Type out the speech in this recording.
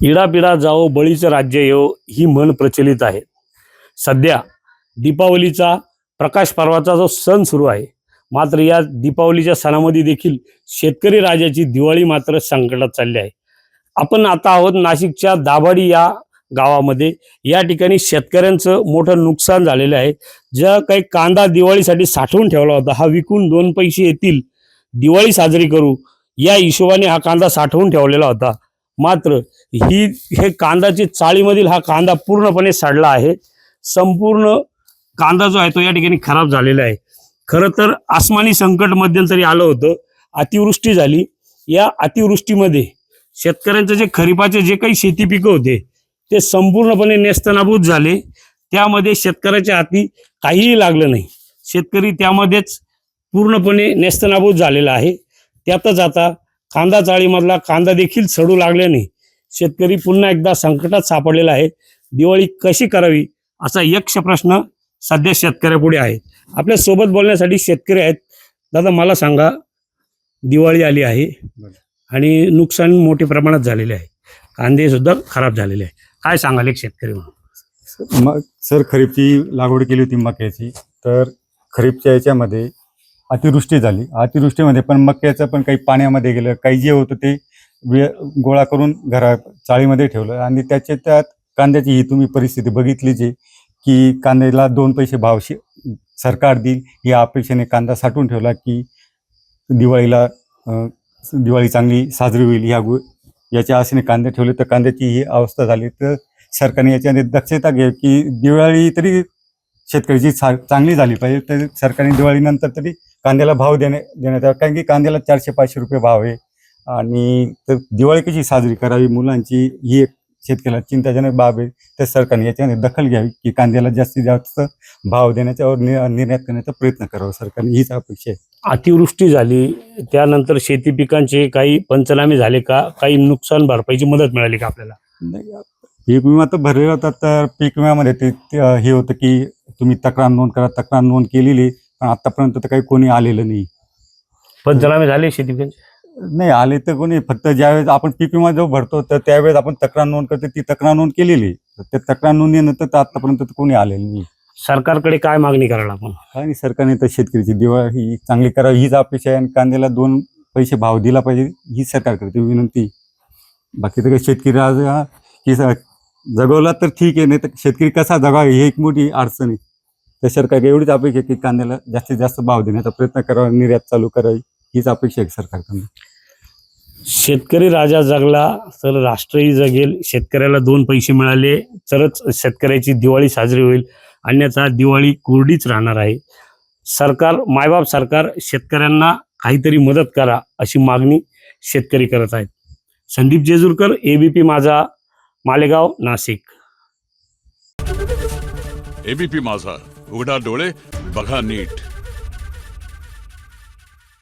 इडापिडा जाओ बळीचं राज्य येवो ही म्हण प्रचलित आहे। सध्या दीपावलीचा प्रकाश पर्वाचा जो सण सुरू आहे, मात्र या दीपावलीच्या सणामध्ये देखील शेतकरी राजाची दिवाळी मात्र संकटात चालली आहे। आपण आता आहोत नाशिकच्या दाभाडी या गावामध्ये। या ठिकाणी शेतकऱ्यांचं मोठं नुकसान झालेलं आहे। ज्या काही कांदा दिवाळीसाठी साठवून ठेवला होता, हा विकून 2 पैसे येतील, दिवाळी साजरी करू या हिशोबाने हा कांदा साठवून ठेवलेला होता। मात्र हे कांदाची चाळीमधील हा कांदा पूर्णपणे सडला आहे। संपूर्ण कांदा जो आहे तो या ठिकाणी खराब झालेला आहे। खरं तर आसमानी संकट मध्यंतरी आलं होतं, अतिवृष्टी झाली। या अतिवृष्टीमध्ये शेतकऱ्यांचे जे खरीपाचे जे काही शेती पिकं होते ते संपूर्णपणे नेस्तनाबूत झाले। त्यामध्ये शेतकऱ्याच्या हाती काहीही लागलं नाही। शेतकरी त्यामध्येच पूर्णपणे नेस्तनाबूत झालेला आहे। त्यातच आता कांदा चाळीमधला कांदा देखील सडू लागल्याने शेतकरी पुन्हा एकदा संकटात सापडलेला आहे। दिवाळी कशी करावी असा यक्ष प्रश्न सध्या शेतकऱ्यापुढे आहे। आपल्या सोबत बोलण्यासाठी शेतकरी आहेत। दादा मला सांगा, दिवाळी आली आहे आणि नुकसान मोठ्या प्रमाणात झालेले आहे, कांदे सुद्धा खराब झालेले आहे, काय सांगाल एक शेतकरी म्हणून? सर, खरीपची लागवड केली होती मक्याची, तर खरीपच्या याच्यामध्ये अतिवृष्टी झाली। अतिवृष्टीमध्ये पण मक्याचं पण काही पाण्यामध्ये गेलं, काही जे होतं ते गोळा करून चाळीमध्ये ठेवलं आणि त्यात कांद्याची ही तुम्ही परिस्थिती बघितलीच आहे की कांद्याला 2 पैसे भाव सरकार देईल या अपेक्षेने कांदा साठवून ठेवला की दिवाळी चांगली साजरी होईल याच्या आशेने कांदे ठेवले, तर कांद्याची ही अवस्था झाली। तर सरकारने याच्यामध्ये दक्षता घ्यावी की दिवाळी तरी शेतकऱ्याची चांगली झाली पाहिजे। तर सरकारने दिवाळीनंतर तरी कांद्याला भाव देण्यात यावा, कारण की कांद्याला 400-500 रुपये भाव आहे। आणि तर दिवाळी कशी साजरी करावी मुलांची ही एक शेतकऱ्याला चिंताजनक बाब आहे। तर सरकारने याच्यामध्ये दखल घ्यावी की कांद्याला जास्तीत जास्त भाव देण्याचा निर्यात करण्याचा प्रयत्न करावा, सरकारने हीच अपेक्षा आहे। अतिवृष्टी झाली त्यानंतर शेती पिकांचे काही पंचनामे झाले का? काही नुकसान भरपाईची मदत मिळाली का आपल्याला? नाही, पीक विमा तर भरलेला होता। तर पीक विम्यामध्ये ते हे होतं की तुम्ही तक्रार नोंद करा, तक्रार नोंद केलेली, पण आतापर्यंत तर काही कोणी आलेलं नाही। पंचनामे झाले शेती पिकांचे? नाही आले तर कोणी, फक्त ज्यावेळेस आपण पीक विमा जो भरतो तर त्यावेळेस आपण तक्रार नोंद करतो, ती तक्रार नोंद केलेली, तर त्या तक्रार नोंदीनंतर तर आतापर्यंत तर कोणी आलेलं नाही। सरकारकडे काय मागणी करायला आपण? आणि सरकारने तर शेतकऱ्याची दिवाळी ही चांगली करावी हीच अपेक्षा आहे आणि कांद्याला 2 पैसे भाव दिला पाहिजे ही सरकारकडे विनंती। बाकी तर काही शेतकरी आज की जगवला तर ठीक आहे, नाही तर शेतकरी कसा जगावा ही एक मोठी अडचण आहे। तर सरकारकडे एवढीच अपेक्षा आहे की कांद्याला जास्तीत जास्त भाव देण्याचा प्रयत्न करावा, निर्यात चालू करावी हीच अपेक्षा आहे सरकारकडून। शेतकरी राजा जगला तर राष्ट्रही जगेल। शेतकऱ्याला 2 पैसे मिळाले तरच शेतकऱ्याची दिवाळी साजरी होईल, अन्यथा दिवाळी कोरडीच राहणार आहे। सरकार, मायबाप सरकार शेतकऱ्यांना काहीतरी मदत करा अशी मागणी शेतकरी करत आहेत। संदीप जेजुरकर, एबीपी माझा, मालेगाव, नाशिक। एबीपी माझा, उघडा डोळे बघा नीट।